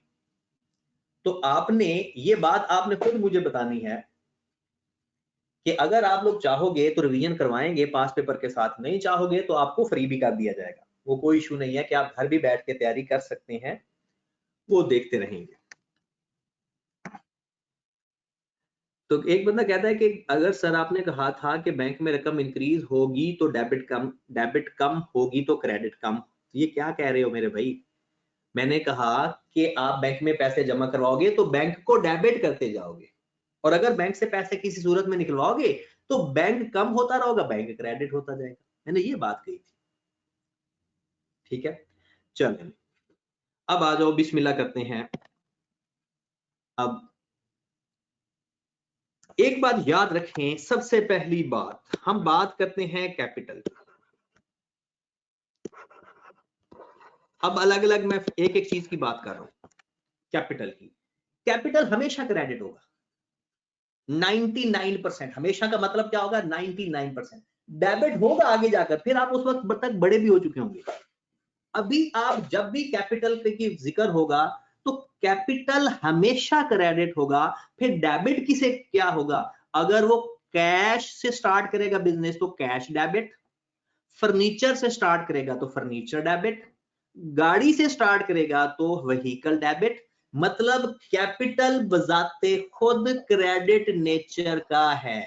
तो आपने ये बात आपने खुद मुझे बतानी है कि अगर आप लोग चाहोगे तो रिवीजन करवाएंगे पास पेपर के साथ, नहीं चाहोगे तो आपको फ्री भी कर दिया जाएगा, वो कोई इशू नहीं है कि आप घर भी बैठ के तैयारी कर सकते हैं, वो देखते रहेंगे। तो एक बंदा कहता है कि अगर सर आपने कहा था कि बैंक में रकम इंक्रीज होगी तो डेबिट कम होगी तो क्रेडिट कम, तो ये क्या कह रहे हो मेरे भाई? मैंने कहा कि आप बैंक में पैसे जमा करवाओगे तो बैंक को डेबिट करते जाओगे, और अगर बैंक से पैसे किसी सूरत में निकलवाओगे तो बैंक कम होता रहेगा, बैंक क्रेडिट होता जाएगा। मैंने ये बात कही थी, ठीक है। चलें, अब आ जाओ, बिस्मिल्लाह करते हैं। अब एक बात याद रखें, सबसे पहली बात हम बात करते हैं कैपिटल। अब अलग अलग मैं एक एक चीज की बात कर रहा हूं। कैपिटल की, कैपिटल हमेशा क्रेडिट होगा 99%। हमेशा का मतलब क्या होगा? 99%। डेबिट होगा आगे जाकर, फिर आप उस वक्त तक बड़े भी हो चुके होंगे। अभी आप जब भी कैपिटल की जिक्र होगा तो कैपिटल हमेशा क्रेडिट होगा। फिर डेबिट किसे क्या होगा? अगर वो कैश से स्टार्ट करेगा बिजनेस तो कैश डेबिट, फर्नीचर से स्टार्ट करेगा तो फर्नीचर डेबिट, गाड़ी से स्टार्ट करेगा तो व्हीकल डेबिट। मतलब कैपिटल बजाते खुद क्रेडिट नेचर का है।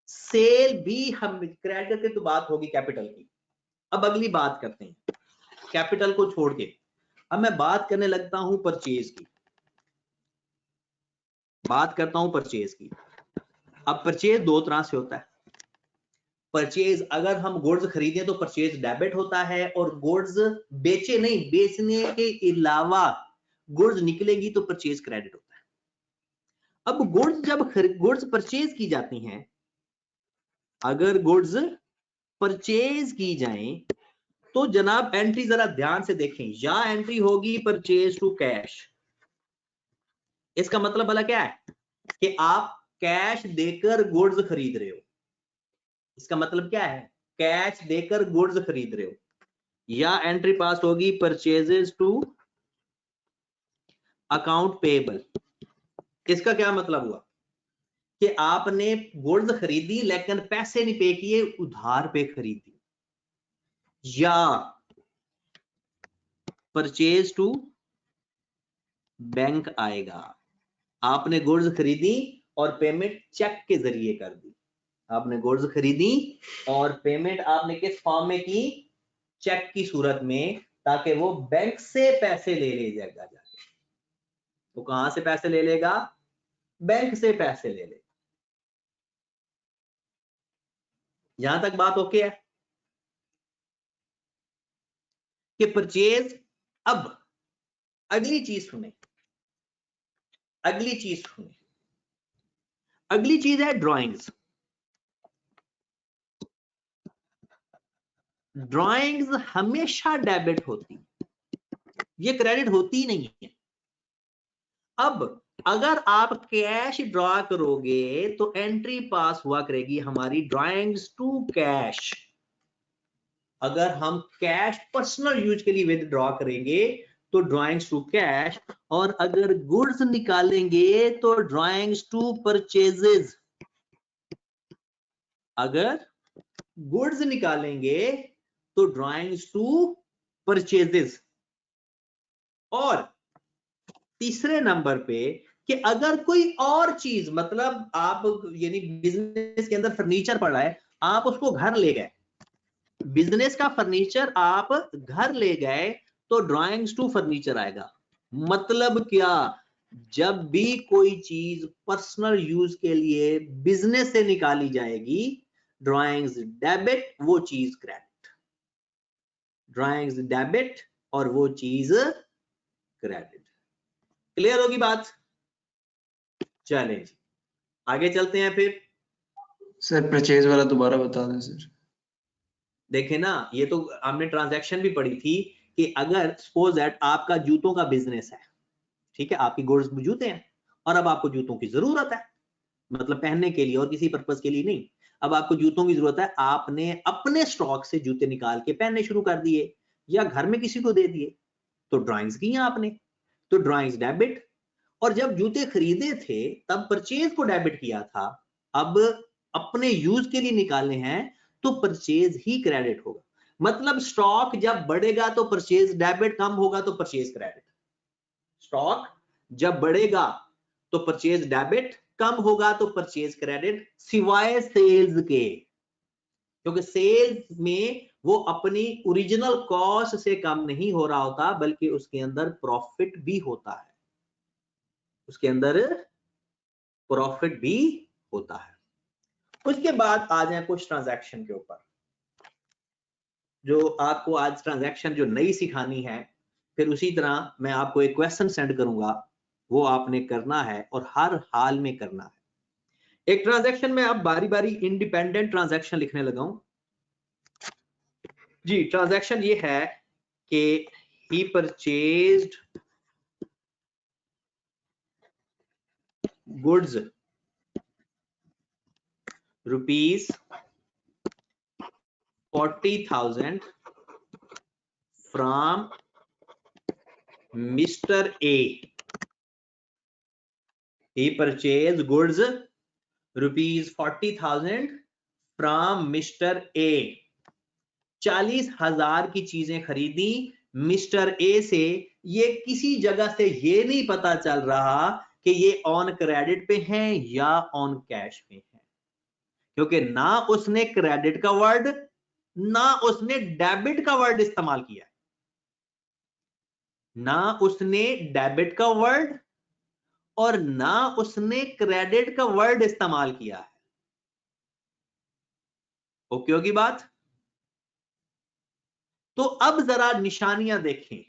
सेल भी हम क्रेडिट की तो बात होगी कैपिटल की। अब अगली बात करते हैं कैपिटल को छोड़ के। अब मैं बात करने लगता हूं परचेज की, बात करता हूं परचेज की। अब परचेज दो तरह से होता है। परचेज अगर हम गुड्स खरीदें तो परचेज डेबिट होता है, और गुड्स बेचे नहीं, बेचने के अलावा गुड्स निकलेगी तो परचेज क्रेडिट होता है। अब गुड्स जब गुड्स परचेज की जाती हैं, अगर गुड्स परचेज की जाएं तो जनाब एंट्री जरा ध्यान से देखें। या एंट्री होगी परचेज टू कैश। इसका मतलब भला क्या है कि आप कैश देकर गुड्स खरीद रहे हो। इसका मतलब क्या है? कैश देकर गुड्स खरीद रहे हो। या एंट्री पास होगी परचेजेस टू अकाउंट पेएबल। इसका क्या मतलब हुआ कि आपने गुड्स खरीदी लेकिन पैसे नहीं पे किए, उधार पे खरीदी। या परचेज टू बैंक आएगा, आपने गुड्स खरीदी और पेमेंट चेक के जरिए कर दी। आपने गुड्स खरीदी और पेमेंट आपने किस फॉर्म में की? चेक की सूरत में, ताकि वो बैंक से पैसे ले जाएगा जाके। तो कहां से पैसे ले लेगा? बैंक से पैसे ले लेगा। यहां तक बात ओके है कि परचेज। अब अगली चीज सुने, अगली चीज सुने, अगली चीज है ड्राइंग्स। ड्राइंग्स हमेशा डेबिट होती, ये क्रेडिट होती ही नहीं है। अब अगर आप कैश ड्रॉ करोगे तो एंट्री पास हुआ करेगी हमारी ड्राइंग्स टू कैश। अगर हम कैश पर्सनल यूज के लिए विदड्रॉ करेंगे तो ड्राइंग्स टू कैश, और अगर गुड्स निकालेंगे तो ड्राइंग्स टू परचेजेस। अगर गुड्स निकालेंगे तो ड्राइंग्स टू परचेजेस। और तीसरे नंबर पे कि अगर कोई और चीज, मतलब आप यानी बिजनेस के अंदर फर्नीचर पड़ा है, आप उसको घर ले गए, बिजनेस का फर्नीचर आप घर ले गए तो ड्राइंग्स टू फर्नीचर आएगा। मतलब क्या? जब भी कोई चीज पर्सनल यूज के लिए बिजनेस से निकाली जाएगी, ड्राइंग्स डेबिट, वो चीज क्रेडिट। ड्राइंग्स डेबिट और वो चीज क्रेडिट। क्लियर होगी बात? चलें जी आगे चलते हैं। फिर सर परचेज वाला दोबारा बता दें सर। देखें ना, ये तो हमने ट्रांजैक्शन भी पढ़ी थी कि अगर सपोज दैट आपका जूतों का बिजनेस है, ठीक है, आपकी गुड्स जूते हैं और अब आपको जूतों की जरूरत है, मतलब पहनने के लिए और किसी पर्पस के लिए नहीं। अब आपको जूतों की जरूरत है, आपने अपने स्टॉक से जूते निकाल के पहनने शुरू कर दिए या घर में किसी को दे दिए, तो ड्राइंग्स की आपने, तो ड्राइंग्स डेबिट। और जब जूते खरीदे थे तब परचेज को डेबिट किया था, अब अपने यूज के लिए निकालने हैं तो परचेज ही क्रेडिट होगा। मतलब स्टॉक जब बढ़ेगा तो परचेज डेबिट, कम होगा तो परचेज क्रेडिट। स्टॉक जब बढ़ेगा तो परचेज डेबिट, कम होगा तो परचेज क्रेडिट, सिवाय सेल्स के, क्योंकि सेल्स में वो अपनी ओरिजिनल कॉस्ट से कम नहीं हो रहा होता, बल्कि उसके अंदर प्रॉफिट भी होता है, उसके अंदर प्रॉफिट भी होता है। उसके बाद आ जाए कुछ ट्रांजैक्शन के ऊपर, जो आपको आज ट्रांजैक्शन जो नई सिखानी है फिर उसी तरह मैं आपको एक क्वेश्चन सेंड करूंगा, वो आपने करना है और हर हाल में करना है। एक ट्रांजैक्शन में अब बारी बारी इंडिपेंडेंट ट्रांजैक्शन लिखने लगा हूं जी। ट्रांजैक्शन ये है कि he purchased goods rupees 40,000 from mister A. He purchased goods rupees 40,000 from Mr. A। 40,000 की चीजें खरीदी मिस्टर ए से। ये किसी जगह से ये नहीं पता चल रहा कि ये ऑन क्रेडिट पे हैं या ऑन कैश पे हैं, क्योंकि ना उसने क्रेडिट का वर्ड ना उसने डेबिट का वर्ड इस्तेमाल किया, ना उसने डेबिट का वर्ड और ना उसने क्रेडिट का वर्ड इस्तेमाल किया है। ओके होगी बात? तो अब जरा निशानियां देखें।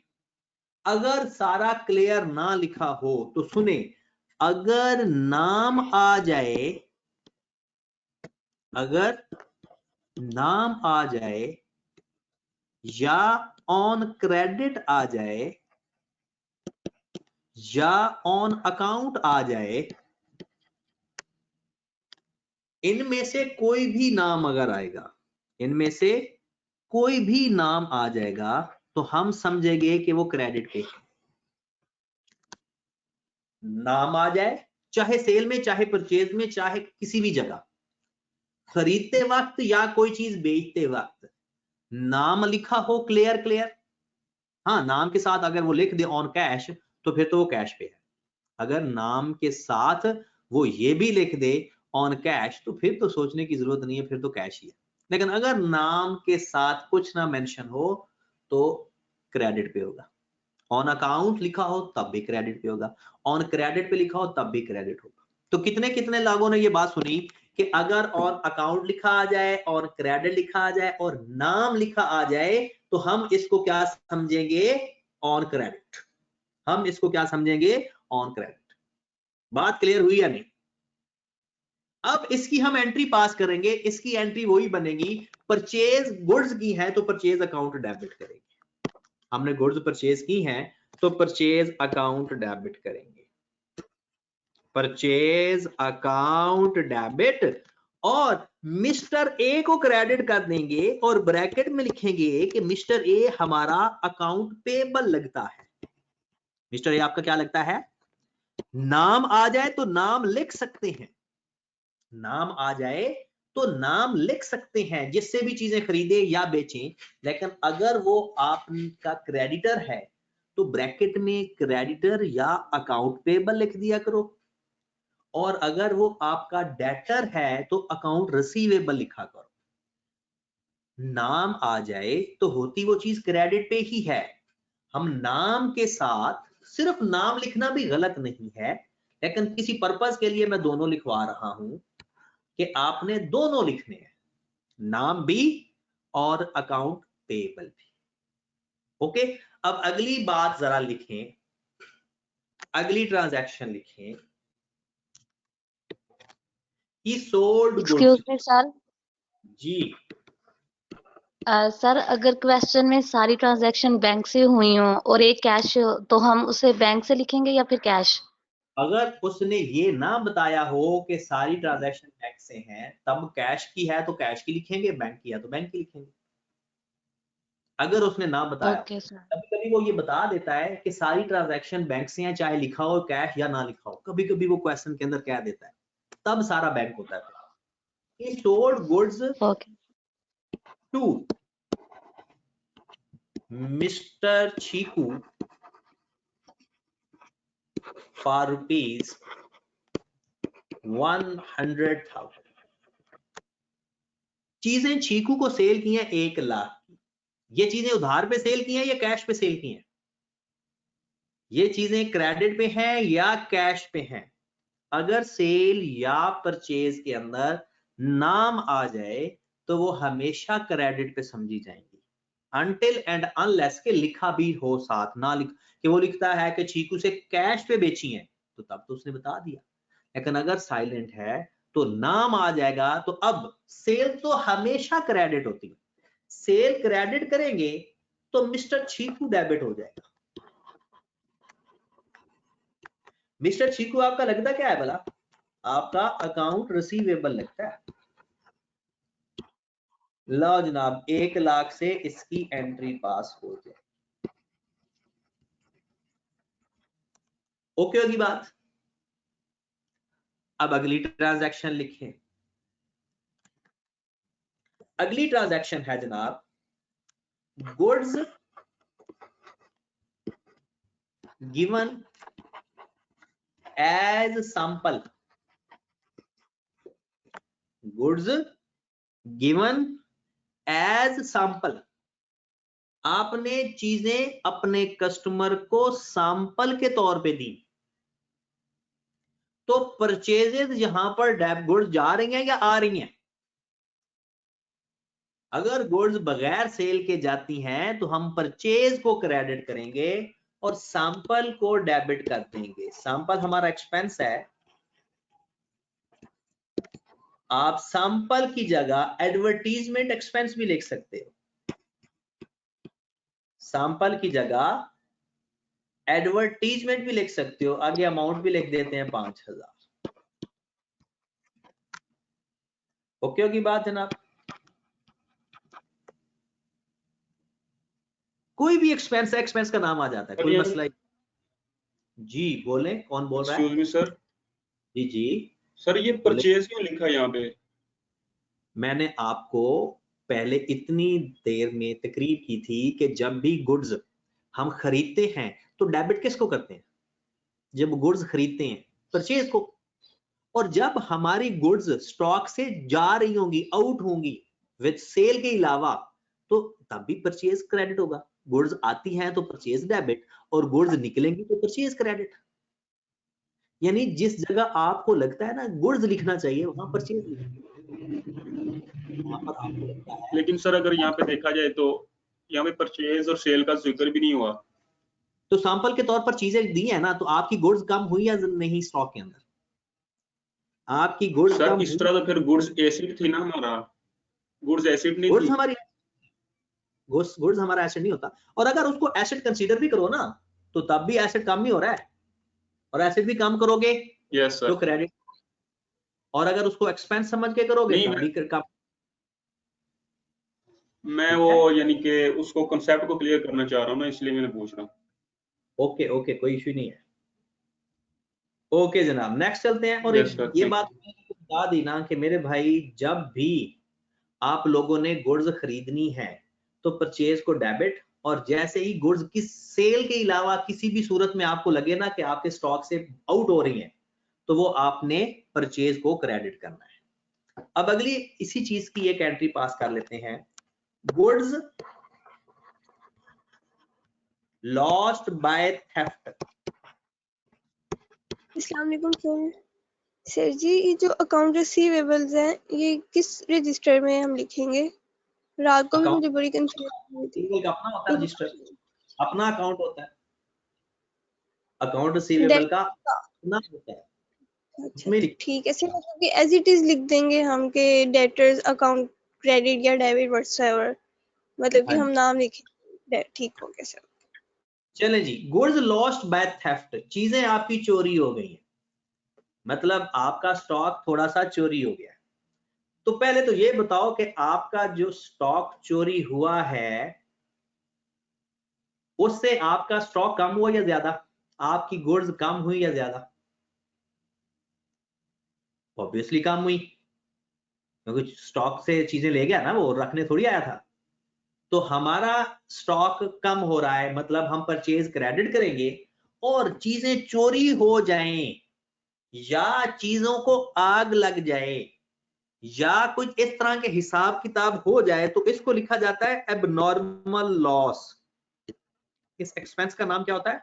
अगर सारा क्लियर ना लिखा हो तो सुने, अगर नाम आ जाए, अगर नाम आ जाए या ऑन क्रेडिट आ जाए या ऑन अकाउंट आ जाए, इनमें से कोई भी नाम अगर आएगा, इनमें से कोई भी नाम आ जाएगा तो हम समझेंगे कि वो क्रेडिट पे है। नाम आ जाए, चाहे सेल में, चाहे परचेज में, चाहे किसी भी जगह, खरीदते वक्त या कोई चीज बेचते वक्त नाम लिखा हो क्लियर क्लियर। हाँ, नाम के साथ अगर वो लिख दे ऑन कैश तो फिर तो वो कैश पे है। अगर नाम के साथ वो ये भी लिख दे ऑन कैश तो फिर तो सोचने की जरूरत नहीं है, फिर तो कैश ही है। लेकिन अगर नाम के साथ कुछ ना मेंशन हो तो क्रेडिट पे होगा। ऑन अकाउंट लिखा हो तब भी क्रेडिट पे होगा, ऑन क्रेडिट पे लिखा हो तब भी क्रेडिट होगा। तो कितने कितने लोगों ने ये बात सुनी कि अगर ऑन अकाउंट लिखा आ जाए, ऑन क्रेडिट लिखा आ जाए और नाम लिखा आ जाए तो हम इसको क्या समझेंगे? On credit. हम इसको क्या समझेंगे? On credit. बात क्लियर हुई या नहीं? अब इसकी हम एंट्री पास करेंगे। इसकी एंट्री वही बनेगी, परचेज गुड्स की है तो परचेज अकाउंट डेबिट करेंगे। हमने गुड्स परचेज की हैं तो परचेज अकाउंट डेबिट करेंगे, परचेज अकाउंट डेबिट, और मिस्टर ए को क्रेडिट कर देंगे और ब्रैकेट में लिखेंगे कि मिस्टर ए हमारा अकाउंट पेबल लगता है। मिस्टर ए आपका क्या लगता है? नाम आ जाए तो नाम लिख सकते हैं, नाम आ जाए तो नाम लिख सकते हैं जिससे भी चीजें खरीदे या बेचें। लेकिन अगर वो आपका क्रेडिटर है तो ब्रैकेट में क्रेडिटर या अकाउंट पेबल लिख दिया करो, और अगर वो आपका डेटर है तो अकाउंट रिसीवेबल लिखा करो। नाम आ जाए तो होती वो चीज क्रेडिट पे ही है। हम नाम के साथ सिर्फ नाम लिखना भी गलत नहीं है, लेकिन किसी पर्पस के लिए मैं दोनों लिखवा रहा हूं कि आपने दोनों लिखने हैं, नाम भी और अकाउंट पेबल भी। ओके, अब अगली बात जरा लिखें, अगली ट्रांजैक्शन लिखें। He sold goods। Excuse me sir. जी सर अगर क्वेश्चन में सारी ट्रांजैक्शन बैंक से हुई हो और एक कैश हो तो हम उसे बैंक से लिखेंगे या फिर कैश? अगर उसने ये ना बताया हो कि सारी ट्रांजैक्शन बैंक से हैं, तब कैश की है तो कैश की लिखेंगे, बैंक की है तो बैंक की लिखेंगे। अगर उसने ना बताया, ओके सर। कभी कभी वो ये बता देता है कि सारी ट्रांजैक्शन बैंक से हैं, चाहे लिखा हो कैश या ना लिखा हो, कभी कभी वो क्वेश्चन के अंदर कह देता है, तब सारा बैंक होता है। He sold goods okay to Mr. Chiku for rupees 100,000। चीजें चीकू को सेल की हैं 1 लाख की। ये चीजें उधार पे सेल की हैं या कैश पे सेल की हैं? ये चीजें क्रेडिट पे हैं या कैश पे हैं? अगर सेल या परचेज के अंदर नाम आ जाए तो वो हमेशा क्रेडिट पे समझी जाएंगी। अनटिल एंड अनलेस के लिखा भी हो साथ, ना लिख कि वो लिखता है कि चीकू से कैश पे बेची है तो तब तो उसने बता दिया, लेकिन अगर साइलेंट है तो नाम आ जाएगा। तो अब सेल तो हमेशा क्रेडिट होती है, सेल क्रेडिट करेंगे तो मिस्टर चीकू डेबिट हो जाएगा। मिस्टर चीकू आपका लगता क्या है भला? आपका अकाउंट रिसीवेबल लगता है। लो जनाब 1 लाख से इसकी एंट्री पास हो जाए। ओके होगी बात। अब अगली ट्रांजैक्शन लिखें। अगली ट्रांजैक्शन है जनाब goods given as sample. Goods given as sample. आपने चीजें अपने कस्टमर को सैंपल के तौर पे दी, तो परचेजेस यहां पर डेब गुड्स जा रही हैं या आ रही हैं? अगर गुड्स बगैर सेल के जाती हैं तो हम परचेज को क्रेडिट करेंगे और सैंपल को डेबिट कर देंगे। सैंपल हमारा एक्सपेंस है, आप सैंपल की जगह एडवर्टीजमेंट एक्सपेंस भी लिख सकते हो। सैंपल की जगह एडवर्टीजमेंट भी लिख सकते हो, आगे अमाउंट भी लिख देते हैं 5000। ओके होगी बात जनाब। कोई भी एक्सपेंस है, एक्सपेंस का नाम आ जाता है, कोई मसला। जी बोले, कौन बोल रहा है? Excuse me sir. जी जी सर ये परचेज क्यों लिखा है यहाँ पे? मैंने आपको पहले इतनी देर में तकरीर की थी कि जब भी गुड्स हम खरीदते हैं तो डेबिट किसको करते हैं? जब गुड्स खरीदते हैं परचेज को, और जब हमारी गुड्स स्टॉक से जा रही होंगी, आउट होंगी विद सेल के अलावा, तो तब भी परचेज क्रेडिट होगा। गुड्स आती हैं तो परचेज डेबिट, और गुड्स निकलेंगी तो परचेज क्रेडिट। यानी जिस जगह आपको लगता है ना गुड्स लिखना चाहिए वहां परचेज वहां पर आपको लगता है। लेकिन सर अगर यहाँ पे देखा जाए तो यहाँ पे परचेज और सेल का जिक्र भी नहीं हुआ। तो सैंपल के तौर पर चीजें दी है ना, तो आपकी गुड्स कम हुई या नहीं स्टॉक के अंदर? आपकी गुड्स सर कम इस हुई? तरह तो फिर गुड्स एसिड थी ना, हमारा गुड्स एसिड नहीं गुड्स थी। हमारी गुड्स हमारा एसेट नहीं होता, और अगर उसको एसेट कंसीडर भी करो ना तो तब भी एसेट कम ही हो रहा है, और एसेट भी कम करोगे यस सर। तो क्रेडिट, और अगर उसको एक्सपेंस समझ के करोगे नहीं, तब भी कम। मैं ठीक वो है, यानी कि उसको कंसेप्ट को क्लियर करना चाह रहा हूँ ना, इसलिए मैंने पूछ रहा हूँ। ओके ओके कोई इश्यू नहीं है। ओके जनाब नेक्स्ट चलते हैं। और यस सर, ये थैंक बात बता दी ना कि मेरे भाई जब भी आप लोगों ने गुड्स खरीदनी है तो परचेज को डेबिट, और जैसे ही गुड्स की सेल के अलावा किसी भी सूरत में आपको लगे ना कि आपके स्टॉक से आउट हो रही हैं तो वो आपने परचेज को क्रेडिट करना है। अब अगली इसी चीज की एक एंट्री पास कर लेते हैं। Goods lost by theft. अस्सलाम वालेकुम सर। सर जी ये जो अकाउंट रिसीवेबल्स हैं ये किस रजिस्टर में हम लिखेंगे? रात को भी मुझे बड़ी कंफ्यूजन हुई थी। का अपना होता है रजिस्टर, अपना अकाउंट होता है, अकाउंट रिसीवेबल का अपना होता है। अच्छा ठीक है सर, मतलब कि एज इट इज लिख देंगे हम के डेटर्स अकाउंट क्रेडिट या डेबिट व्हाटसएवर, मतलब कि हम नाम लिखें। ठीक हो गया सर। चले जी, गुड्स लॉस्ट बाय थेफ्ट, चीजें आपकी चोरी हो गई हैं, मतलब आपका स्टॉक थोड़ा सा चोरी हो गया। तो पहले तो ये बताओ कि आपका जो स्टॉक चोरी हुआ है उससे आपका स्टॉक कम हुआ या ज्यादा? आपकी गुड्स कम हुई या ज्यादा? ऑब्वियसली कम हुई, क्योंकि स्टॉक से चीजें ले गया ना, वो रखने थोड़ी आया था। तो हमारा स्टॉक कम हो रहा है, मतलब हम परचेज क्रेडिट करेंगे, और चीजें चोरी हो जाएं या चीजों को आग लग जाए या कुछ इस तरह के हिसाब किताब हो जाए तो इसको लिखा जाता है एबनॉर्मल लॉस। इस एक्सपेंस का नाम क्या होता है?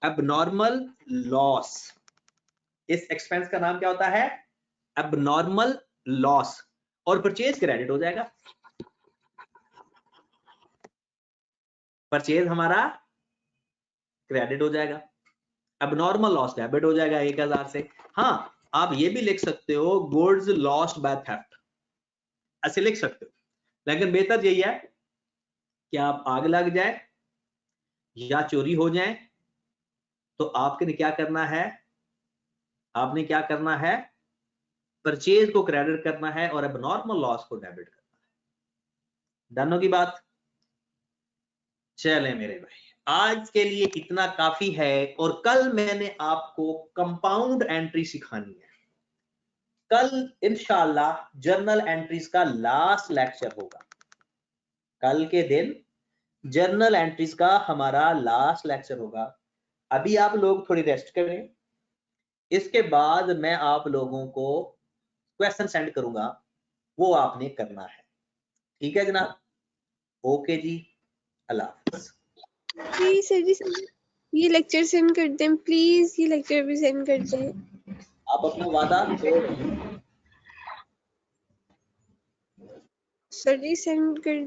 Abnormal loss. इस एक्सपेंस का नाम क्या होता है? एबनॉर्मल लॉस, और परचेज क्रेडिट हो जाएगा। परचेज हमारा क्रेडिट हो जाएगा, अब नॉर्मल लॉस डेबिट हो जाएगा 1000 से। हाँ, आप ये भी लिख सकते हो गुड्स लॉस्ट बाय थेफ्ट, ऐसे लिख सकते हो, लेकिन बेहतर यही है कि आप आग लग जाए या चोरी हो जाए तो आपने क्या करना है, आपने क्या करना है, परचेज को क्रेडिट करना है और अब नॉर्मल लॉस को डेबिट करना है। डन होगी बात? चले मेरे भाई, आज के लिए इतना काफी है और कल मैंने आपको कंपाउंड एंट्री सिखानी है। कल इंशाल्लाह जर्नल एंट्रीज का लास्ट लेक्चर होगा। कल के दिन जर्नल एंट्रीज का हमारा लास्ट लेक्चर होगा। अभी आप लोग थोड़ी रेस्ट करें, इसके बाद मैं आप लोगों को क्वेश्चन सेंड करूंगा, वो आपने करना है। ठीक है जनाब? ओके जी, अल्लाह हाफिज़। जी सर जी सर, ये लेक्चर सेंड कर दें प्लीज, ये लेक्चर भी सेंड कर दें। आप अपना वादा तोड़ रहे हैं। सर जी सेंड कर